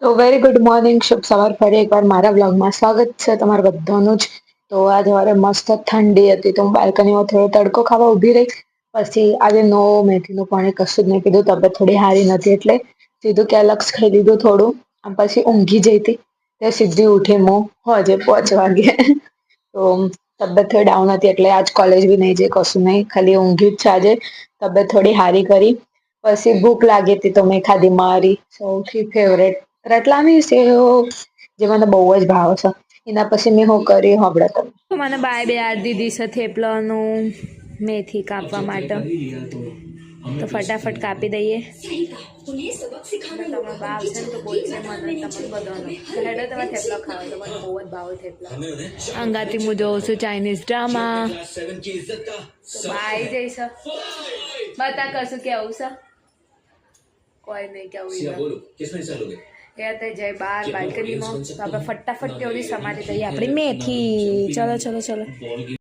તો very good morning, શુભ સવાર. ફરી એકવાર મારા વ્લોગમાં સ્વાગત છે તમારા બધાનું જ. તો આજે સવારે મસ્ત ઠંડી હતી તો હું બાલ્કનીમાં થોડો તડકો ખાવા ઊભી રહી. પછી આજે નો મેથીનું પાણી કશું જ નહીં પીધું, તબિયત થોડી સારી નથી એટલે સીધું કેલક્સ ખાઈ લીધું થોડું. આમ પછી ઊંઘી જઈ હતી તે સીધી ઉઠી હું હોજે 5 વાગે. તો તબિયત થોડી ડાઉન હતી એટલે આજ કોલેજ બી નહીં જઈ, કશું નહીં, ખાલી ઊંઘી જ છે આજે. તબિયત થોડી સારી કરી. પછી ભૂખ લાગી હતી તો મેં ખાધી મારી સૌથી ફેવરેટ રતલામી સેવ, જે મને બહુ જ ભાવે છે. એના પછી મેં શું કરી હમણાં તમે. મને બાય બે યાદ દીધી છે થેપલાનું મેથી કાપવા માટે, તો ફટાફટ કાપી દઈએ. તમારો ભાવ છે ને તો બોલશે મને તમને બધાનો હેડો તમે થેપલા ખાવા, તો મને બહુ જ ભાવે થેપલા. અંગાથી હું જોઉં છું ચાઇનીઝ ડ્રામા. બાય જઈશ બતા કશું કેવું છે? કોઈ નહીં કેવું તે જય બાર બાલ્કનીમાં. તો આપણે ફટાફટ તેઓની સમાધિ દઈએ આપણી મેથી. ચલો ચલો ચલો.